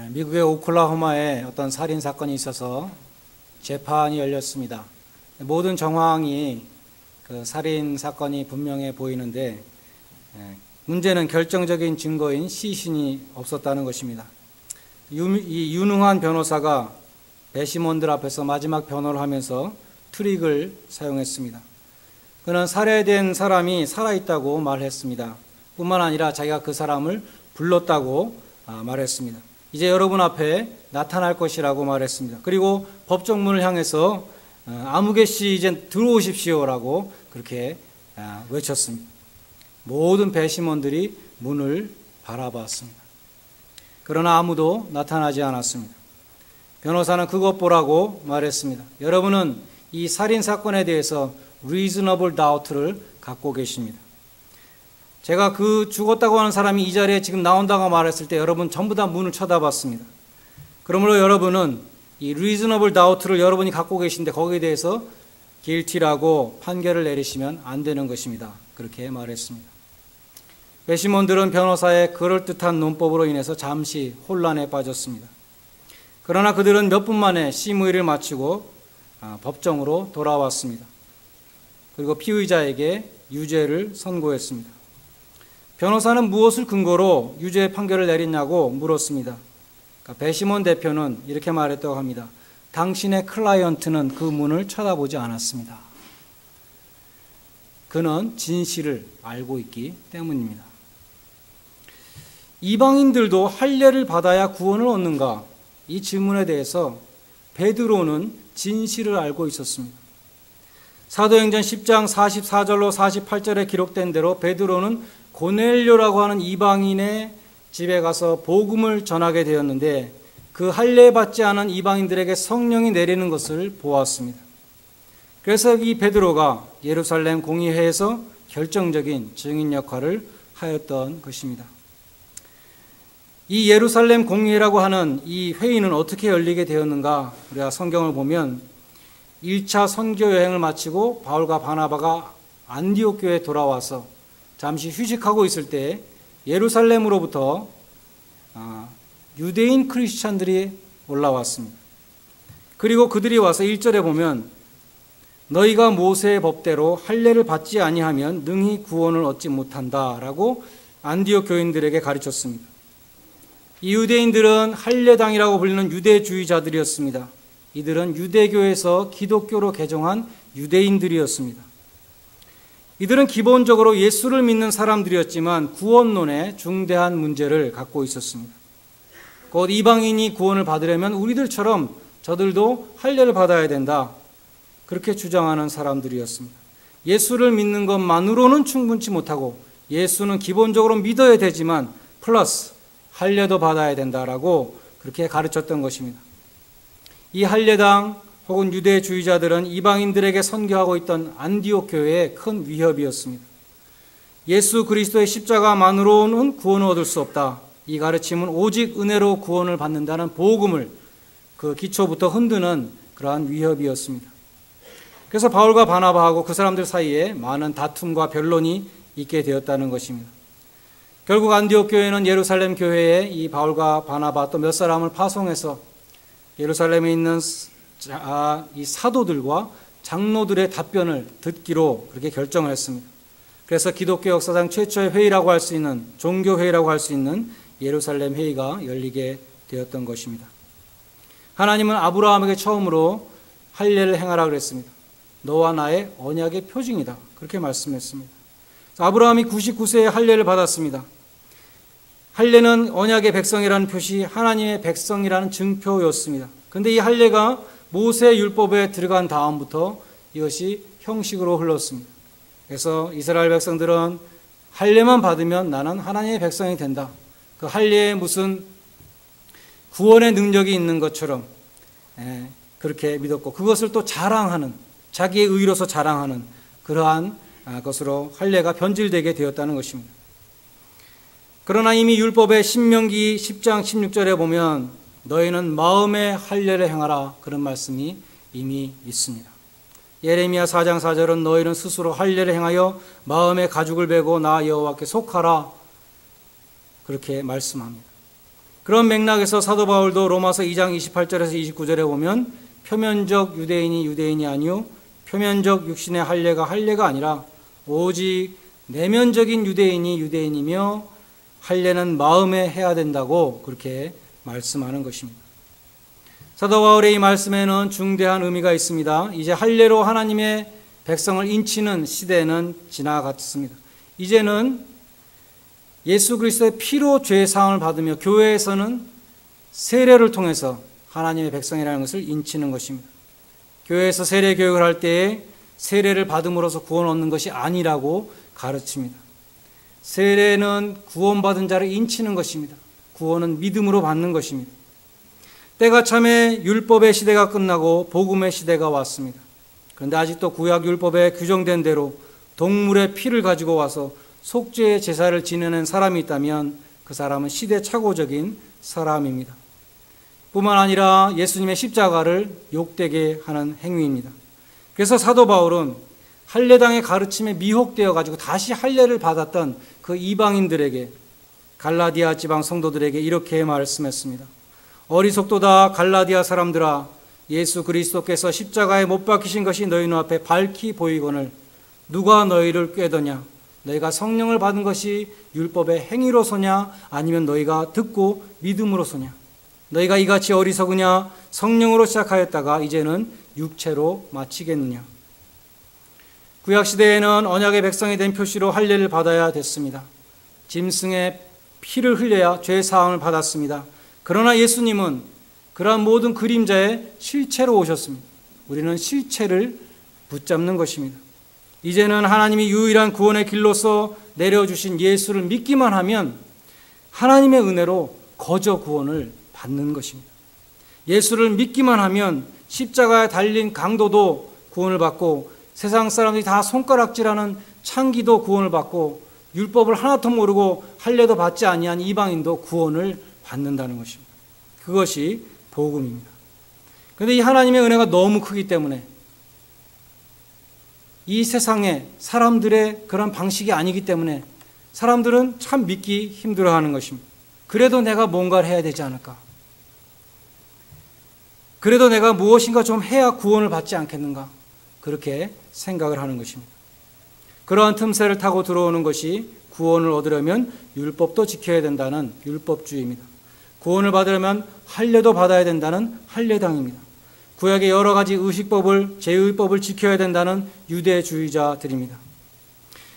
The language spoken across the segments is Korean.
미국의 오클라호마에 어떤 살인 사건이 있어서 재판이 열렸습니다. 모든 정황이 그 살인 사건이 분명해 보이는데 문제는 결정적인 증거인 시신이 없었다는 것입니다. 이 유능한 변호사가 배심원들 앞에서 마지막 변호를 하면서 트릭을 사용했습니다. 그는 살해된 사람이 살아있다고 말했습니다. 뿐만 아니라 자기가 그 사람을 불렀다고 말했습니다. 이제 여러분 앞에 나타날 것이라고 말했습니다. 그리고 법정문을 향해서 아무개 씨 이제 들어오십시오라고 그렇게 외쳤습니다. 모든 배심원들이 문을 바라봤습니다. 그러나 아무도 나타나지 않았습니다. 변호사는 그것 보라고 말했습니다. 여러분은 이 살인 사건에 대해서 reasonable doubt를 갖고 계십니다. 제가 그 죽었다고 하는 사람이 이 자리에 지금 나온다고 말했을 때 여러분 전부 다 문을 쳐다봤습니다. 그러므로 여러분은 이 reasonable doubt를 여러분이 갖고 계신데 거기에 대해서 guilty라고 판결을 내리시면 안 되는 것입니다. 그렇게 말했습니다. 배심원들은 변호사의 그럴듯한 논법으로 인해서 잠시 혼란에 빠졌습니다. 그러나 그들은 몇 분 만에 심의를 마치고 법정으로 돌아왔습니다. 그리고 피의자에게 유죄를 선고했습니다. 변호사는 무엇을 근거로 유죄 판결을 내렸냐고 물었습니다. 그러니까 배심원 대표는 이렇게 말했다고 합니다. 당신의 클라이언트는 그 문을 쳐다보지 않았습니다. 그는 진실을 알고 있기 때문입니다. 이방인들도 할례를 받아야 구원을 얻는가? 이 질문에 대해서 베드로는 진실을 알고 있었습니다. 사도행전 10장 44절로 48절에 기록된 대로 베드로는 고넬료라고 하는 이방인의 집에 가서 복음을 전하게 되었는데 그 할례 받지 않은 이방인들에게 성령이 내리는 것을 보았습니다. 그래서 이 베드로가 예루살렘 공의회에서 결정적인 증인 역할을 하였던 것입니다. 이 예루살렘 공의회라고 하는 이 회의는 어떻게 열리게 되었는가? 우리가 성경을 보면 1차 선교 여행을 마치고 바울과 바나바가 안디옥 교회에 돌아와서 잠시 휴식하고 있을 때 예루살렘으로부터 유대인 크리스찬들이 올라왔습니다. 그리고 그들이 와서 1절에 보면 너희가 모세의 법대로 할례를 받지 아니하면 능히 구원을 얻지 못한다라고 안디옥 교인들에게 가르쳤습니다. 이 유대인들은 할례당이라고 불리는 유대주의자들이었습니다. 이들은 유대교에서 기독교로 개종한 유대인들이었습니다. 이들은 기본적으로 예수를 믿는 사람들이었지만 구원론에 중대한 문제를 갖고 있었습니다. 곧 이방인이 구원을 받으려면 우리들처럼 저들도 할례를 받아야 된다. 그렇게 주장하는 사람들이었습니다. 예수를 믿는 것만으로는 충분치 못하고 예수는 기본적으로 믿어야 되지만 플러스 할례도 받아야 된다라고 그렇게 가르쳤던 것입니다. 이 할례당 혹은 유대주의자들은 이방인들에게 선교하고 있던 안디옥 교회의 큰 위협이었습니다. 예수 그리스도의 십자가만으로는 구원을 얻을 수 없다. 이 가르침은 오직 은혜로 구원을 받는다는 복음을 그 기초부터 흔드는 그러한 위협이었습니다. 그래서 바울과 바나바하고 그 사람들 사이에 많은 다툼과 변론이 있게 되었다는 것입니다. 결국 안디옥 교회는 예루살렘 교회에 이 바울과 바나바 또 몇 사람을 파송해서 예루살렘에 있는 이 사도들과 장로들의 답변을 듣기로 그렇게 결정을 했습니다. 그래서 기독교 역사상 최초의 회의라고 할 수 있는 종교회의라고 할 수 있는 예루살렘 회의가 열리게 되었던 것입니다. 하나님은 아브라함에게 처음으로 할례를 행하라 그랬습니다. 너와 나의 언약의 표징이다. 그렇게 말씀했습니다. 아브라함이 99세에 할례를 받았습니다. 할례는 언약의 백성이라는 표시, 하나님의 백성이라는 증표였습니다. 그런데 이 할례가 모세 율법에 들어간 다음부터 이것이 형식으로 흘렀습니다. 그래서 이스라엘 백성들은 할례만 받으면 나는 하나님의 백성이 된다. 그 할례에 무슨 구원의 능력이 있는 것처럼 그렇게 믿었고 그것을 또 자랑하는 자기의 의로서 자랑하는 그러한 것으로 할례가 변질되게 되었다는 것입니다. 그러나 이미 율법의 신명기 10장 16절에 보면 너희는 마음의 할례를 행하라 그런 말씀이 이미 있습니다. 예레미야 4장 4절은 너희는 스스로 할례를 행하여 마음의 가죽을 베고 나 여호와께 속하라 그렇게 말씀합니다. 그런 맥락에서 사도 바울도 로마서 2장 28절에서 29절에 보면 표면적 유대인이 유대인이 아니요 표면적 육신의 할례가 할례가 아니라 오직 내면적인 유대인이 유대인이며 할례는 마음에 해야 된다고 그렇게 말씀하는 것입니다. 사도 바울의 이 말씀에는 중대한 의미가 있습니다. 이제 할례로 하나님의 백성을 인치는 시대는 지나갔습니다. 이제는 예수 그리스도의 피로 죄 사함을 받으며 교회에서는 세례를 통해서 하나님의 백성이라는 것을 인치는 것입니다. 교회에서 세례 교육을 할 때에 세례를 받음으로써 구원 얻는 것이 아니라고 가르칩니다. 세례는 구원받은 자를 인치는 것입니다. 구원은 믿음으로 받는 것입니다. 때가 참에 율법의 시대가 끝나고 복음의 시대가 왔습니다. 그런데 아직도 구약 율법에 규정된 대로 동물의 피를 가지고 와서 속죄의 제사를 지내는 사람이 있다면 그 사람은 시대착오적인 사람입니다. 뿐만 아니라 예수님의 십자가를 욕되게 하는 행위입니다. 그래서 사도 바울은 할례당의 가르침에 미혹되어 가지고 다시 할례를 받았던 그 이방인들에게, 갈라디아 지방 성도들에게 이렇게 말씀했습니다. 어리석도다 갈라디아 사람들아, 예수 그리스도께서 십자가에 못 박히신 것이 너희 눈앞에 밝히 보이거늘 누가 너희를 꾀더냐? 너희가 성령을 받은 것이 율법의 행위로서냐 아니면 너희가 듣고 믿음으로서냐? 너희가 이같이 어리석으냐? 성령으로 시작하였다가 이제는 육체로 마치겠느냐? 구약시대에는 언약의 백성이 된 표시로 할례를 받아야 됐습니다. 짐승의 피를 흘려야 죄 사함을 받았습니다. 그러나 예수님은 그러한 모든 그림자의 실체로 오셨습니다. 우리는 실체를 붙잡는 것입니다. 이제는 하나님이 유일한 구원의 길로서 내려주신 예수를 믿기만 하면 하나님의 은혜로 거저 구원을 받는 것입니다. 예수를 믿기만 하면 십자가에 달린 강도도 구원을 받고 세상 사람들이 다 손가락질하는 창기도 구원을 받고 율법을 하나도 모르고 할례도 받지 아니한 이방인도 구원을 받는다는 것입니다. 그것이 복음입니다. 그런데 이 하나님의 은혜가 너무 크기 때문에 이 세상에 사람들의 그런 방식이 아니기 때문에 사람들은 참 믿기 힘들어하는 것입니다. 그래도 내가 뭔가를 해야 되지 않을까? 그래도 내가 무엇인가 좀 해야 구원을 받지 않겠는가? 그렇게 생각을 하는 것입니다. 그러한 틈새를 타고 들어오는 것이 구원을 얻으려면 율법도 지켜야 된다는 율법주의입니다. 구원을 받으려면 할례도 받아야 된다는 할례당입니다. 구약의 여러 가지 의식법을, 제의법을 지켜야 된다는 유대주의자들입니다.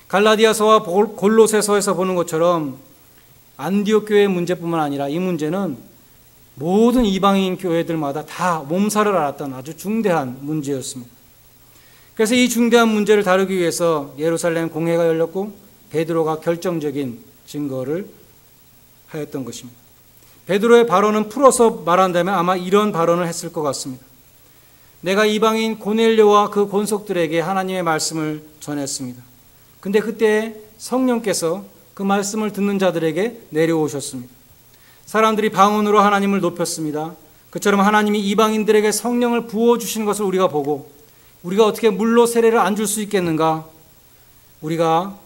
갈라디아서와 골로새서에서 보는 것처럼 안디옥 교회의 문제뿐만 아니라 이 문제는 모든 이방인 교회들마다 다 몸살을 앓았던 아주 중대한 문제였습니다. 그래서 이 중대한 문제를 다루기 위해서 예루살렘 공회가 열렸고 베드로가 결정적인 증거를 하였던 것입니다. 베드로의 발언은 풀어서 말한다면 아마 이런 발언을 했을 것 같습니다. 내가 이방인 고넬료와 그 권속들에게 하나님의 말씀을 전했습니다. 근데 그때 성령께서 그 말씀을 듣는 자들에게 내려오셨습니다. 사람들이 방언으로 하나님을 높였습니다. 그처럼 하나님이 이방인들에게 성령을 부어주시는 것을 우리가 보고 우리가 어떻게 물로 세례를 안 줄 수 있겠는가? 우리가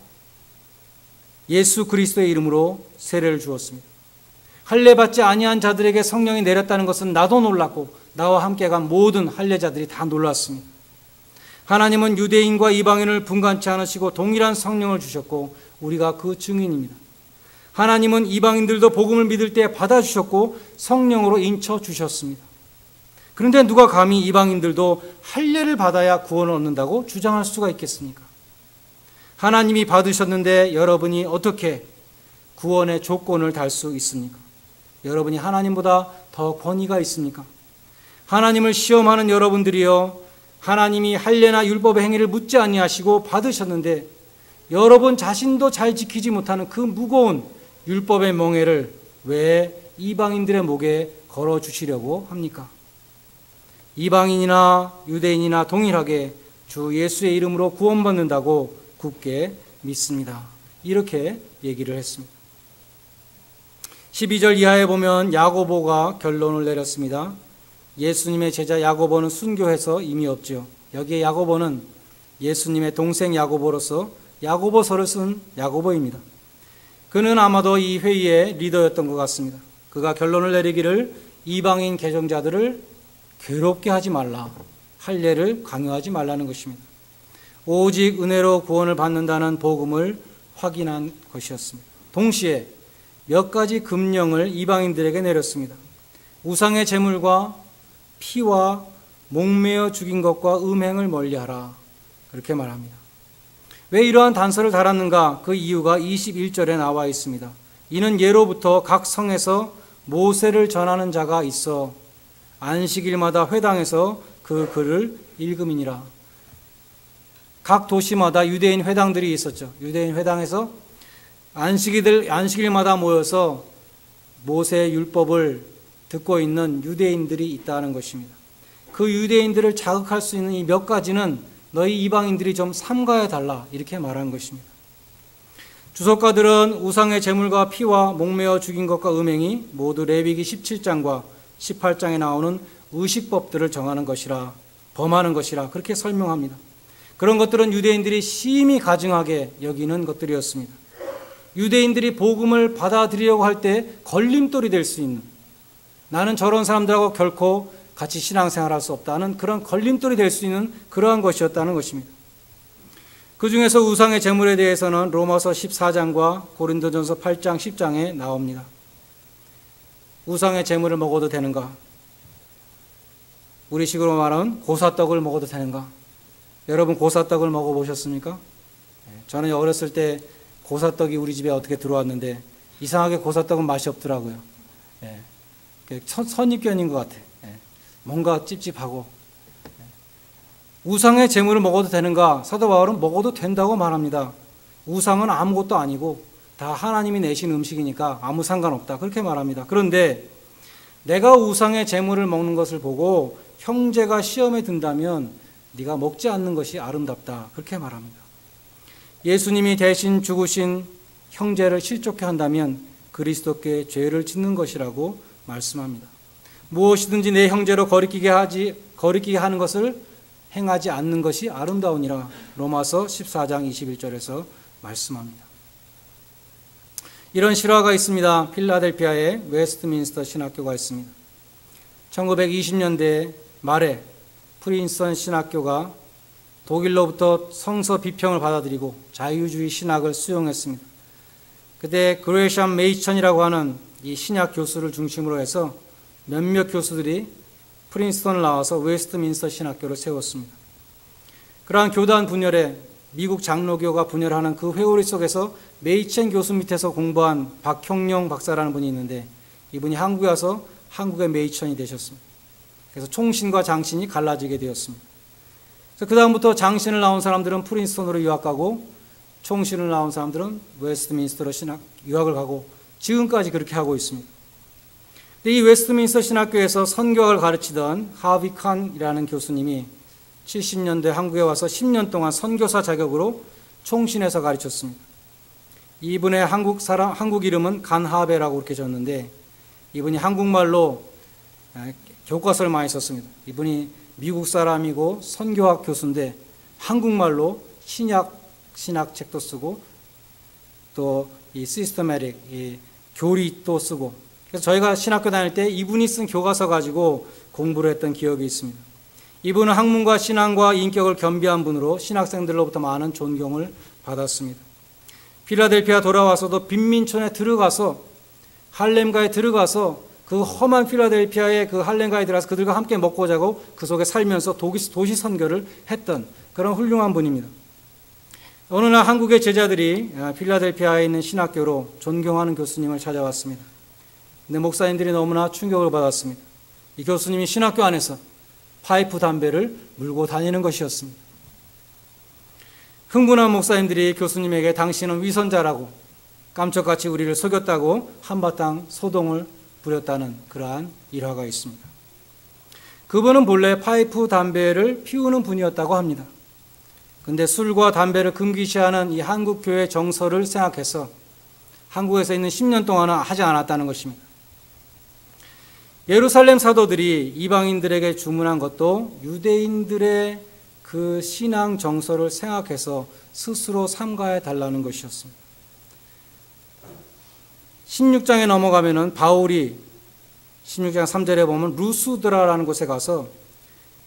예수 그리스도의 이름으로 세례를 주었습니다. 할례 받지 아니한 자들에게 성령이 내렸다는 것은 나도 놀랐고 나와 함께 간 모든 할례자들이 다 놀랐습니다. 하나님은 유대인과 이방인을 분간치 않으시고 동일한 성령을 주셨고 우리가 그 증인입니다. 하나님은 이방인들도 복음을 믿을 때 받아주셨고 성령으로 인쳐 주셨습니다. 그런데 누가 감히 이방인들도 할례를 받아야 구원을 얻는다고 주장할 수가 있겠습니까? 하나님이 받으셨는데 여러분이 어떻게 구원의 조건을 달 수 있습니까? 여러분이 하나님보다 더 권위가 있습니까? 하나님을 시험하는 여러분들이요, 하나님이 할례나 율법의 행위를 묻지 아니하시고 받으셨는데 여러분 자신도 잘 지키지 못하는 그 무거운 율법의 멍에를 왜 이방인들의 목에 걸어주시려고 합니까? 이방인이나 유대인이나 동일하게 주 예수의 이름으로 구원받는다고 굳게 믿습니다. 이렇게 얘기를 했습니다. 12절 이하에 보면 야고보가 결론을 내렸습니다. 예수님의 제자 야고보는 순교해서 이미 없죠. 여기에 야고보는 예수님의 동생 야고보로서 야고보서를 쓴 야고보입니다. 그는 아마도 이 회의의 리더였던 것 같습니다. 그가 결론을 내리기를 이방인 개종자들을 괴롭게 하지 말라, 할례를 강요하지 말라는 것입니다. 오직 은혜로 구원을 받는다는 복음을 확인한 것이었습니다. 동시에 몇 가지 금령을 이방인들에게 내렸습니다. 우상의 제물과 피와 목매어 죽인 것과 음행을 멀리하라, 그렇게 말합니다. 왜 이러한 단서를 달았는가? 그 이유가 21절에 나와 있습니다. 이는 예로부터 각 성에서 모세를 전하는 자가 있어 안식일마다 회당에서 그 글을 읽음이니라. 각 도시마다 유대인 회당들이 있었죠. 유대인 회당에서 안식일마다 모여서 모세의 율법을 듣고 있는 유대인들이 있다는 것입니다. 그 유대인들을 자극할 수 있는 이 몇 가지는 너희 이방인들이 좀 삼가해 달라, 이렇게 말한 것입니다. 주석가들은 우상의 제물과 피와 목매어 죽인 것과 음행이 모두 레위기 17장과 18장에 나오는 의식법들을 정하는 것이라, 범하는 것이라 그렇게 설명합니다. 그런 것들은 유대인들이 심히 가증하게 여기는 것들이었습니다. 유대인들이 복음을 받아들이려고 할 때 걸림돌이 될 수 있는, 나는 저런 사람들하고 결코 같이 신앙생활할 수 없다는 그런 걸림돌이 될 수 있는 그러한 것이었다는 것입니다. 그 중에서 우상의 제물에 대해서는 로마서 14장과 고린도전서 8장 10장에 나옵니다. 우상의 제물을 먹어도 되는가? 우리식으로 말하면 고사떡을 먹어도 되는가? 여러분 고사떡을 먹어보셨습니까? 저는 어렸을 때 고사떡이 우리 집에 어떻게 들어왔는데 이상하게 고사떡은 맛이 없더라고요. 선입견인 것 같아. 뭔가 찝찝하고. 우상의 제물을 먹어도 되는가? 사도 바울은 먹어도 된다고 말합니다. 우상은 아무것도 아니고 다 하나님이 내신 음식이니까 아무 상관없다, 그렇게 말합니다. 그런데 내가 우상의 제물을 먹는 것을 보고 형제가 시험에 든다면 네가 먹지 않는 것이 아름답다, 그렇게 말합니다. 예수님이 대신 죽으신 형제를 실족해 한다면 그리스도께 죄를 짓는 것이라고 말씀합니다. 무엇이든지 내 형제로 거리끼게 하는 것을 행하지 않는 것이 아름다우니라, 로마서 14장 21절에서 말씀합니다. 이런 실화가 있습니다. 필라델피아에 웨스트민스터 신학교가 있습니다. 1920년대 말에 프린스턴 신학교가 독일로부터 성서 비평을 받아들이고 자유주의 신학을 수용했습니다. 그때 그레이션 메이천이라고 하는 이 신학 교수를 중심으로 해서 몇몇 교수들이 프린스턴을 나와서 웨스트민스터 신학교를 세웠습니다. 그러한 교단 분열에 미국 장로교가 분열하는 그 회오리 속에서 메이첸 교수 밑에서 공부한 박형룡 박사라는 분이 있는데 이분이 한국에 와서 한국의 메이천이 되셨습니다. 그래서 총신과 장신이 갈라지게 되었습니다. 그래서 그 다음부터 장신을 나온 사람들은 프린스턴으로 유학 가고 총신을 나온 사람들은 웨스트민스터로 유학을 가고 지금까지 그렇게 하고 있습니다. 이 웨스트민스터 신학교에서 선교학을 가르치던 하비 칸이라는 교수님이 70년대 한국에 와서 10년 동안 선교사 자격으로 총신에서 가르쳤습니다. 이분의 한국 이름은 간하베라고 그렇게 적었는데 이분이 한국말로 교과서를 많이 썼습니다. 이분이 미국 사람이고 선교학 교수인데 한국말로 신학 책도 쓰고 또 이 시스테매틱, 이 교리도 쓰고, 그래서 저희가 신학교 다닐 때 이분이 쓴 교과서 가지고 공부를 했던 기억이 있습니다. 이분은 학문과 신앙과 인격을 겸비한 분으로 신학생들로부터 많은 존경을 받았습니다. 필라델피아 돌아와서도 빈민촌에 들어가서 할렘가에 들어가서 그 험한 필라델피아의 그 할렘가에 들어가서 그들과 함께 먹고 자고 그 속에 살면서 도시 선교를 했던 그런 훌륭한 분입니다. 어느 날 한국의 제자들이 필라델피아에 있는 신학교로 존경하는 교수님을 찾아왔습니다. 근데 목사님들이 너무나 충격을 받았습니다. 이 교수님이 신학교 안에서 파이프 담배를 물고 다니는 것이었습니다. 흥분한 목사님들이 교수님에게 당신은 위선자라고 깜짝같이 우리를 속였다고 한바탕 소동을 부렸다는 그러한 일화가 있습니다. 그분은 본래 파이프 담배를 피우는 분이었다고 합니다. 근데 술과 담배를 금기시하는 이 한국 교회 정서를 생각해서 한국에서 있는 10년 동안은 하지 않았다는 것입니다. 예루살렘 사도들이 이방인들에게 주문한 것도 유대인들의 그 신앙 정서를 생각해서 스스로 삼가해 달라는 것이었습니다. 16장에 넘어가면은 바울이 16장 3절에 보면 루스드라라는 곳에 가서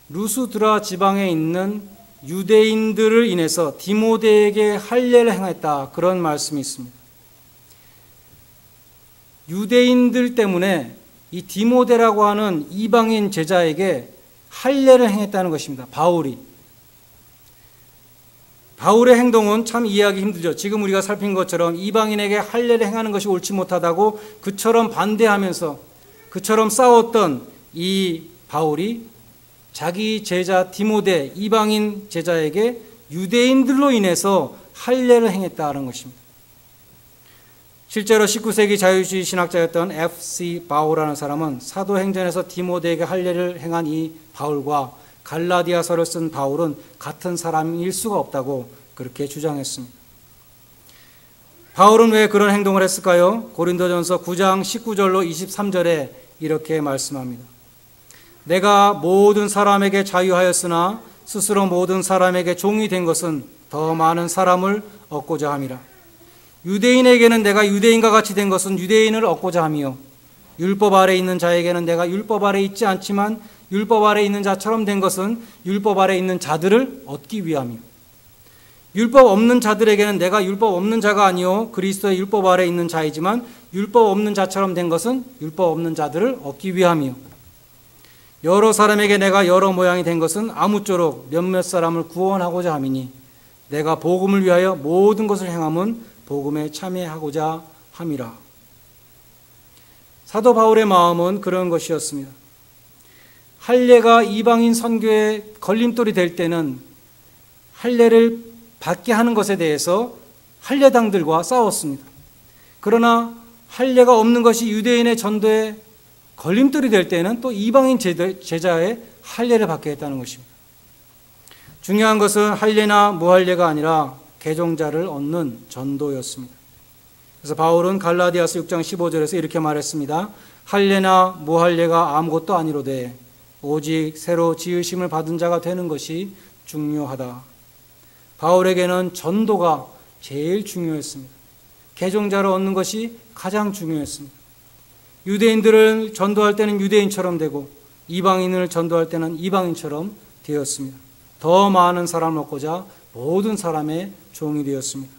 루스드라 지방에 있는 유대인들을 인해서 디모데에게 할례를 행했다, 그런 말씀이 있습니다. 유대인들 때문에 이 디모데라고 하는 이방인 제자에게 할례를 행했다는 것입니다. 바울의 행동은 참 이해하기 힘들죠. 지금 우리가 살핀 것처럼 이방인에게 할례를 행하는 것이 옳지 못하다고 그처럼 반대하면서 그처럼 싸웠던 이 바울이 자기 제자 디모데, 이방인 제자에게 유대인들로 인해서 할례를 행했다는 것입니다. 실제로 19세기 자유주의 신학자였던 F.C. 바우라는 사람은 사도행전에서 디모데에게 할례를 행한 이 바울과 갈라디아서를 쓴 바울은 같은 사람일 수가 없다고 그렇게 주장했습니다. 바울은 왜 그런 행동을 했을까요? 고린도전서 9장 19절로 23절에 이렇게 말씀합니다. 내가 모든 사람에게 자유하였으나 스스로 모든 사람에게 종이 된 것은 더 많은 사람을 얻고자 함이라. 유대인에게는 내가 유대인과 같이 된 것은 유대인을 얻고자 함이요, 율법 아래 있는 자에게는 내가 율법 아래 있지 않지만 율법 아래 있는 자처럼 된 것은 율법 아래 있는 자들을 얻기 위함이요, 율법 없는 자들에게는 내가 율법 없는 자가 아니요 그리스도의 율법 아래 있는 자이지만 율법 없는 자처럼 된 것은 율법 없는 자들을 얻기 위함이요, 여러 사람에게 내가 여러 모양이 된 것은 아무쪼록 몇몇 사람을 구원하고자 함이니 내가 복음을 위하여 모든 것을 행함은 복음에 참여하고자 함이라. 사도 바울의 마음은 그런 것이었습니다. 할례가 이방인 선교에 걸림돌이 될 때는 할례를 받게 하는 것에 대해서 할례당들과 싸웠습니다. 그러나 할례가 없는 것이 유대인의 전도에 걸림돌이 될 때는 또 이방인 제자의 할례를 받게 했다는 것입니다. 중요한 것은 할례나 무할례가 아니라 개종자를 얻는 전도였습니다. 그래서 바울은 갈라디아서 6장 15절에서 이렇게 말했습니다. 할례나 무할례가 아무것도 아니로되 오직 새로 지으심을 받은 자가 되는 것이 중요하다. 바울에게는 전도가 제일 중요했습니다. 개종자를 얻는 것이 가장 중요했습니다. 유대인들을 전도할 때는 유대인처럼 되고 이방인을 전도할 때는 이방인처럼 되었습니다. 더 많은 사람을 얻고자 모든 사람의 종이 되었습니다.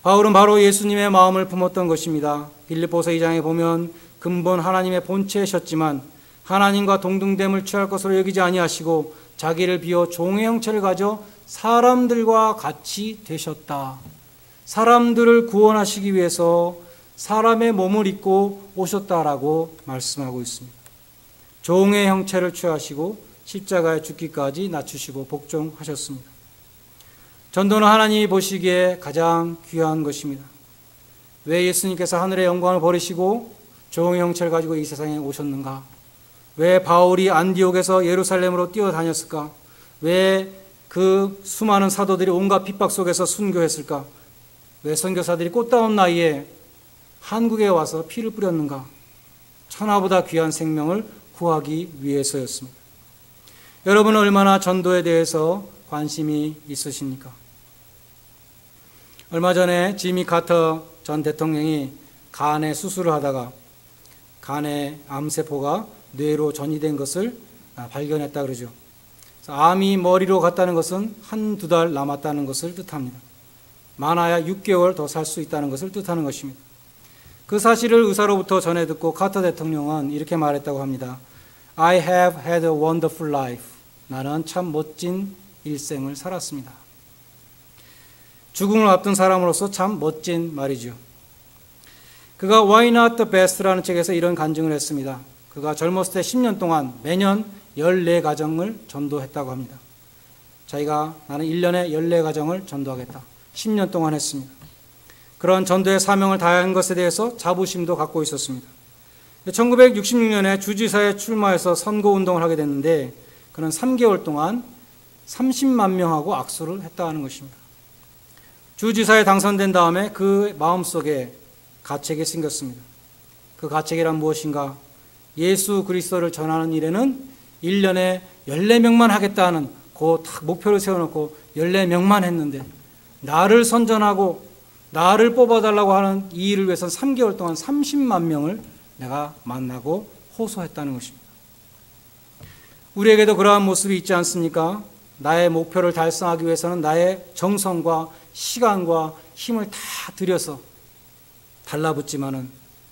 바울은 바로 예수님의 마음을 품었던 것입니다. 빌립보서 2장에 보면 근본 하나님의 본체이셨지만 하나님과 동등됨을 취할 것으로 여기지 아니하시고 자기를 비워 종의 형체를 가져 사람들과 같이 되셨다. 사람들을 구원하시기 위해서 사람의 몸을 입고 오셨다라고 말씀하고 있습니다. 종의 형체를 취하시고 십자가에 죽기까지 낮추시고 복종하셨습니다. 전도는 하나님이 보시기에 가장 귀한 것입니다. 왜 예수님께서 하늘의 영광을 버리시고 종의 형체를 가지고 이 세상에 오셨는가? 왜 바울이 안디옥에서 예루살렘으로 뛰어다녔을까? 왜 그 수많은 사도들이 온갖 핍박 속에서 순교했을까? 왜 선교사들이 꽃다운 나이에 한국에 와서 피를 뿌렸는가? 천하보다 귀한 생명을 구하기 위해서였습니다. 여러분은 얼마나 전도에 대해서 관심이 있으십니까? 얼마 전에 지미 카터 전 대통령이 간에 수술을 하다가 간에 암세포가 뇌로 전이된 것을 발견했다 그러죠. 암이 머리로 갔다는 것은 한두 달 남았다는 것을 뜻합니다. 많아야 6개월 더 살 수 있다는 것을 뜻하는 것입니다. 그 사실을 의사로부터 전해 듣고 카터 대통령은 이렇게 말했다고 합니다. I have had a wonderful life. 나는 참 멋진 일생을 살았습니다. 죽음을 앞둔 사람으로서 참 멋진 말이죠. 그가 Why Not the Best라는 책에서 이런 간증을 했습니다. 그가 젊었을 때 10년 동안 매년 14가정을 전도했다고 합니다. 자기가 나는 1년에 14가정을 전도하겠다. 10년 동안 했습니다. 그런 전도의 사명을 다한 것에 대해서 자부심도 갖고 있었습니다. 1966년에 주지사에 출마해서 선거운동을 하게 됐는데 그는 3개월 동안 30만 명하고 악수를 했다는 것입니다. 주지사에 당선된 다음에 그 마음속에 가책이 생겼습니다. 그 가책이란 무엇인가? 예수 그리스도를 전하는 일에는 1년에 14명만 하겠다는 그 딱 목표를 세워놓고 14명만 했는데 나를 선전하고 나를 뽑아달라고 하는 이 일을 위해서는 3개월 동안 30만 명을 내가 만나고 호소했다는 것입니다. 우리에게도 그러한 모습이 있지 않습니까? 나의 목표를 달성하기 위해서는 나의 정성과 시간과 힘을 다 들여서 달라붙지만은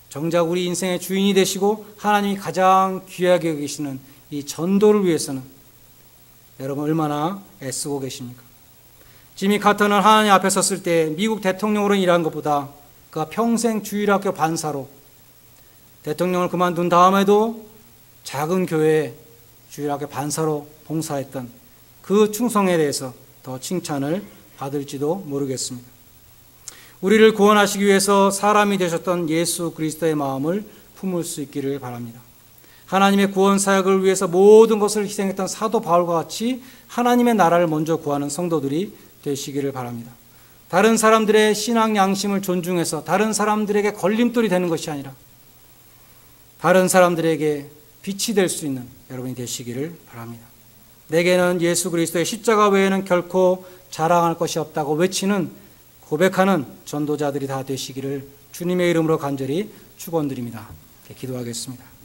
정작 우리 인생의 주인이 되시고 하나님이 가장 귀하게 여기시는 이 전도를 위해서는 여러분 얼마나 애쓰고 계십니까? 지미 카터는 하나님 앞에 섰을 때 미국 대통령으로 일한 것보다 그가 평생 주일학교 반사로 대통령을 그만둔 다음에도 작은 교회에 주일학교 반사로 봉사했던 그 충성에 대해서 더 칭찬을 받을지도 모르겠습니다. 우리를 구원하시기 위해서 사람이 되셨던 예수 그리스도의 마음을 품을 수 있기를 바랍니다. 하나님의 구원 사역을 위해서 모든 것을 희생했던 사도 바울과 같이 하나님의 나라를 먼저 구하는 성도들이 되시기를 바랍니다. 다른 사람들의 신앙 양심을 존중해서 다른 사람들에게 걸림돌이 되는 것이 아니라 다른 사람들에게 빛이 될 수 있는 여러분이 되시기를 바랍니다. 내게는 예수 그리스도의 십자가 외에는 결코 자랑할 것이 없다고 외치는 고백하는 전도자들이 다 되시기를 주님의 이름으로 간절히 축원드립니다. 기도하겠습니다.